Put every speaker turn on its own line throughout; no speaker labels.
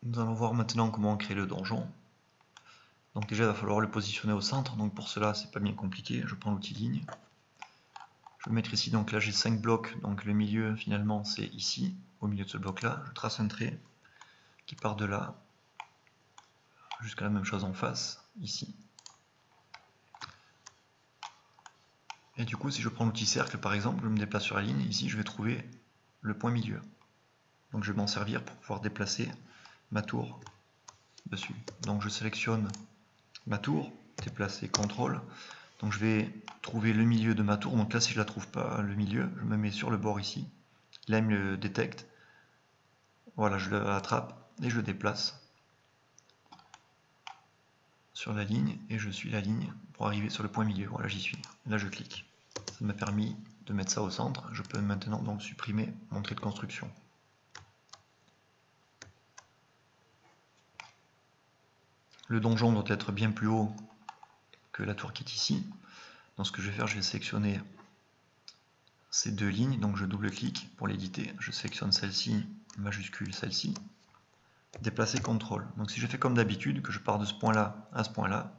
Nous allons voir maintenant comment créer le donjon. Donc déjà il va falloir le positionner au centre, donc pour cela c'est pas bien compliqué, je prends l'outil ligne. Je vais mettre ici, donc là j'ai 5 blocs, donc le milieu finalement c'est ici, au milieu de ce bloc là, je trace un trait qui part de là jusqu'à la même chose en face, ici. Et du coup si je prends l'outil cercle par exemple, je me déplace sur la ligne, ici je vais trouver le point milieu. Donc je vais m'en servir pour pouvoir déplacer ma tour dessus. Donc je sélectionne ma tour, déplacer CTRL. Donc je vais trouver le milieu de ma tour. Donc là si je ne la trouve pas le milieu, je me mets sur le bord ici. Là il me le détecte. Voilà, je le attrape et je le déplace sur la ligne et je suis la ligne pour arriver sur le point milieu. Voilà, j'y suis. Là je clique. Ça m'a permis de mettre ça au centre. Je peux maintenant donc supprimer mon trait de construction. Le donjon doit être bien plus haut que la tour qui est ici. Donc ce que je vais faire, je vais sélectionner ces deux lignes, donc je double-clique pour l'éditer, je sélectionne celle-ci, majuscule celle-ci, déplacer CTRL. Donc si je fais comme d'habitude, que je pars de ce point-là à ce point-là,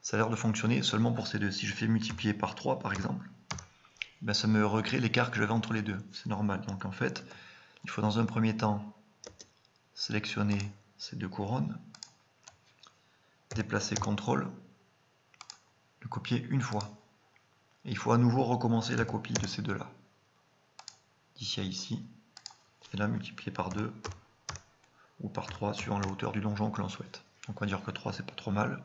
ça a l'air de fonctionner seulement pour ces deux. Si je fais multiplier par 3 par exemple, ben ça me recrée l'écart que j'avais entre les deux, c'est normal. Donc en fait, il faut dans un premier temps sélectionner ces deux couronnes, déplacer CTRL, le copier une fois. Et il faut à nouveau recommencer la copie de ces deux-là. D'ici à ici, et là multiplier par 2, ou par 3 suivant la hauteur du donjon que l'on souhaite. Donc on va dire que 3 c'est pas trop mal.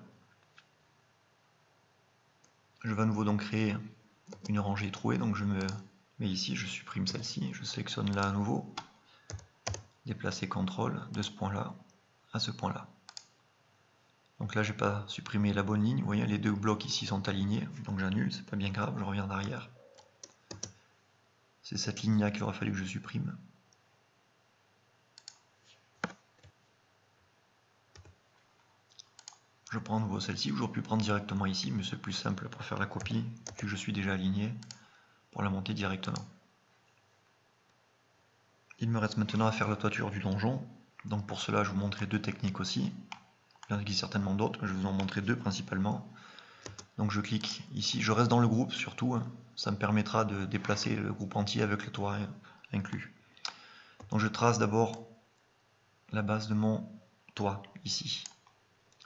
Je vais à nouveau donc créer une rangée trouée, donc je me mets ici, je supprime celle-ci, je sélectionne là à nouveau, déplacer CTRL de ce point-là à ce point-là. Donc là j'ai pas supprimé la bonne ligne, vous voyez les deux blocs ici sont alignés, donc j'annule, c'est pas bien grave, je reviens en arrière. C'est cette ligne là qu'il aurait fallu que je supprime. Je prends à nouveau celle-ci, ou j'aurais pu prendre directement ici, mais c'est plus simple pour faire la copie, vu que je suis déjà aligné, pour la monter directement. Il me reste maintenant à faire la toiture du donjon. Donc pour cela, je vous montrerai deux techniques aussi. Il y en a certainement d'autres, mais je vais vous en montrer deux principalement. Donc je clique ici, je reste dans le groupe surtout. Ça me permettra de déplacer le groupe entier avec le toit inclus. Donc je trace d'abord la base de mon toit ici.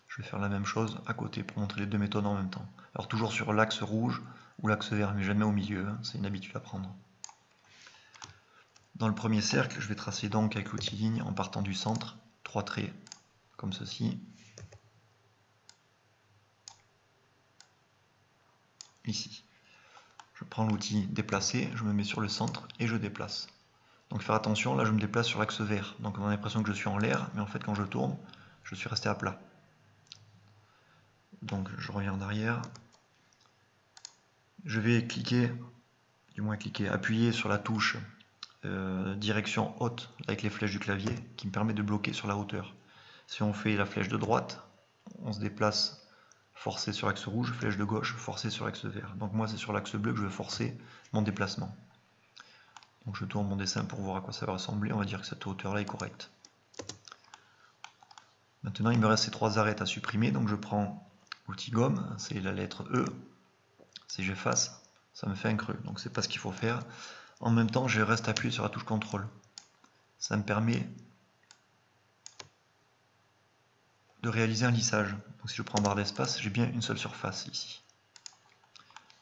Je vais faire la même chose à côté pour montrer les deux méthodes en même temps. Alors toujours sur l'axe rouge ou l'axe vert, mais jamais au milieu, c'est une habitude à prendre. Dans le premier cercle, je vais tracer donc avec l'outil ligne en partant du centre, 3 traits comme ceci. Ici. Je prends l'outil déplacer, je me mets sur le centre et je déplace. Donc faire attention, là je me déplace sur l'axe vert. Donc on a l'impression que je suis en l'air, mais en fait quand je tourne, je suis resté à plat. Donc je reviens en arrière. Je vais cliquer, appuyer sur la touche direction haute avec les flèches du clavier qui me permet de bloquer sur la hauteur. Si on fait la flèche de droite, on se déplace forcé sur l'axe rouge, flèche de gauche, forcé sur l'axe vert. Donc moi c'est sur l'axe bleu que je veux forcer mon déplacement. Donc je tourne mon dessin pour voir à quoi ça va ressembler, on va dire que cette hauteur là est correcte. Maintenant il me reste ces trois arêtes à supprimer, donc je prends l'outil gomme, c'est la lettre E, si j'efface, ça me fait un creux, donc c'est pas ce qu'il faut faire. En même temps je reste appuyé sur la touche CTRL. Ça me permet de réaliser un lissage. Donc si je prends barre d'espace, j'ai bien une seule surface ici.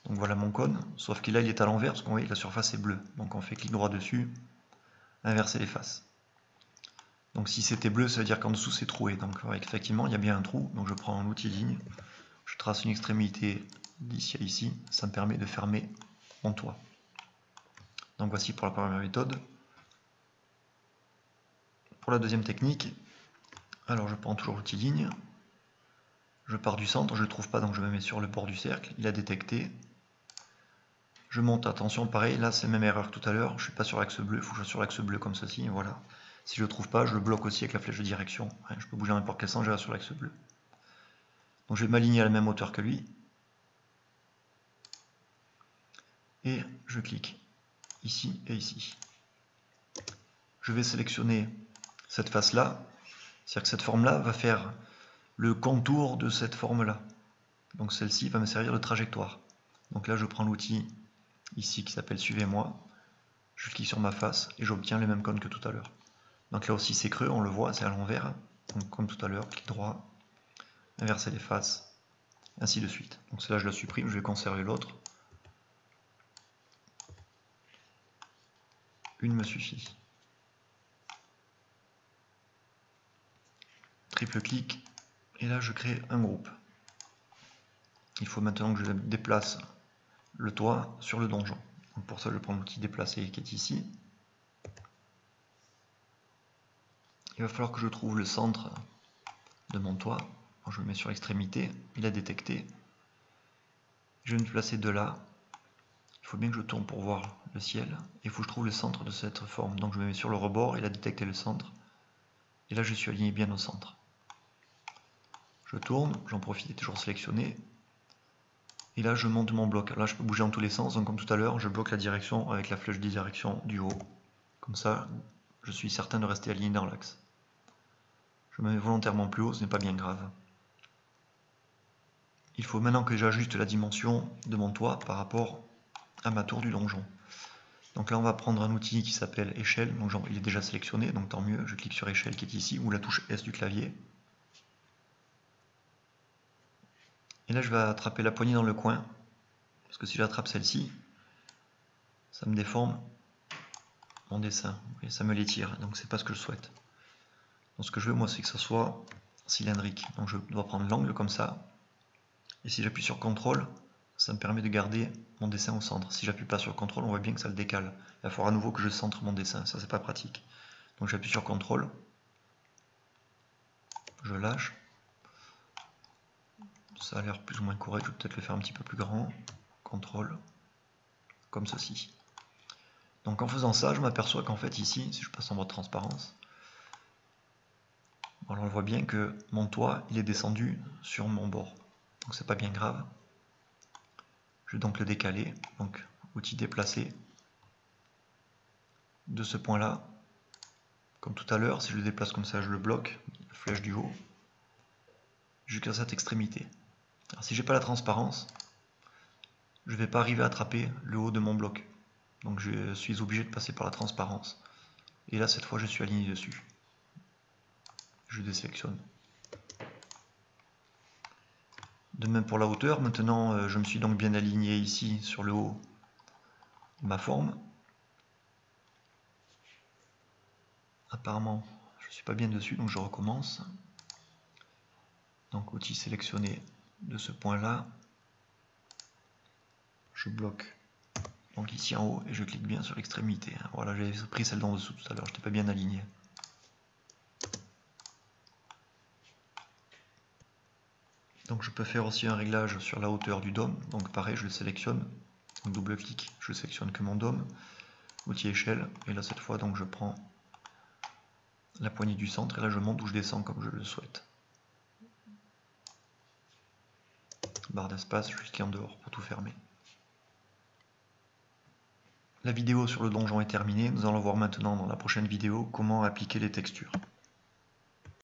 Donc voilà mon cône, sauf que là il est à l'envers parce qu'on voit que la surface est bleue. Donc on fait clic droit dessus, inverser les faces. Donc si c'était bleu, ça veut dire qu'en dessous c'est troué. Donc effectivement il y a bien un trou. Donc je prends l'outil ligne, je trace une extrémité d'ici à ici, ça me permet de fermer mon toit. Donc voici pour la première méthode. Pour la deuxième technique, alors je prends toujours l'outil ligne, je pars du centre, je ne le trouve pas donc je me mets sur le bord du cercle, il a détecté. Je monte, attention, pareil, là c'est la même erreur que tout à l'heure, je ne suis pas sur l'axe bleu, il faut que je sois sur l'axe bleu comme ceci, voilà. Si je ne le trouve pas, je le bloque aussi avec la flèche de direction. Je peux bouger dans n'importe quel sens, je reste sur l'axe bleu. Donc je vais m'aligner à la même hauteur que lui. Et je clique ici et ici. Je vais sélectionner cette face-là, c'est-à-dire que cette forme-là va faire le contour de cette forme-là. Donc celle-ci va me servir de trajectoire. Donc là, je prends l'outil ici qui s'appelle Suivez-moi, je clique sur ma face et j'obtiens les mêmes cônes que tout à l'heure. Donc là aussi c'est creux, on le voit, c'est à l'envers. Donc comme tout à l'heure, clic droit, inverser les faces, ainsi de suite. Donc celle-là je la supprime, je vais conserver l'autre. Une me suffit. Triple clic, et là je crée un groupe. Il faut maintenant que je déplace le toit sur le donjon. Donc pour ça je prends l'outil déplacer qui est ici. Il va falloir que je trouve le centre de mon toit. Donc je le mets sur l'extrémité, il a détecté. Je vais me placer de là. Il faut bien que je tourne pour voir le ciel. Il faut que je trouve le centre de cette forme. Donc je me mets sur le rebord, il a détecté le centre. Et là je suis aligné bien au centre. Je tourne, j'en profite, il est toujours sélectionné. Et là je monte mon bloc. Là je peux bouger dans tous les sens, donc comme tout à l'heure, je bloque la direction avec la flèche de direction du haut. Comme ça, je suis certain de rester aligné dans l'axe. Je me mets volontairement plus haut, ce n'est pas bien grave. Il faut maintenant que j'ajuste la dimension de mon toit par rapport à ma tour du donjon. Donc là on va prendre un outil qui s'appelle échelle, donc il est déjà sélectionné, donc tant mieux, je clique sur échelle qui est ici, ou la touche S du clavier. Et là je vais attraper la poignée dans le coin, parce que si j'attrape celle-ci, ça me déforme mon dessin, et ça me l'étire, donc c'est pas ce que je souhaite. Donc ce que je veux moi c'est que ça soit cylindrique, donc je dois prendre l'angle comme ça, et si j'appuie sur CTRL, ça me permet de garder mon dessin au centre. Si j'appuie pas sur CTRL, on voit bien que ça le décale. Il va falloir à nouveau que je centre mon dessin, ça c'est pas pratique. Donc j'appuie sur CTRL, je lâche, ça a l'air plus ou moins correct, je vais peut-être le faire un petit peu plus grand, CTRL, comme ceci. Donc en faisant ça, je m'aperçois qu'en fait ici, si je passe en mode transparence, alors on voit bien que mon toit il est descendu sur mon bord. Donc c'est pas bien grave. Je vais donc le décaler, donc outil déplacer de ce point là. Comme tout à l'heure, si je le déplace comme ça, je le bloque, flèche du haut, jusqu'à cette extrémité. Alors si j'ai pas la transparence, je ne vais pas arriver à attraper le haut de mon bloc. Donc je suis obligé de passer par la transparence. Et là cette fois je suis aligné dessus. Je désélectionne. De même pour la hauteur, maintenant je me suis donc bien aligné ici sur le haut de ma forme. Apparemment je ne suis pas bien dessus, donc je recommence. Donc outil sélectionné de ce point là. Je bloque donc ici en haut et je clique bien sur l'extrémité. Voilà, j'avais pris celle d'en dessous tout à l'heure, je n'étais pas bien aligné. Donc je peux faire aussi un réglage sur la hauteur du dôme. Donc pareil, je le sélectionne, double clic, je sélectionne que mon dôme, outil échelle, et là cette fois donc je prends la poignée du centre et là je monte ou je descends comme je le souhaite. Barre d'espace, je clique en dehors pour tout fermer. La vidéo sur le donjon est terminée, nous allons voir maintenant dans la prochaine vidéo comment appliquer les textures.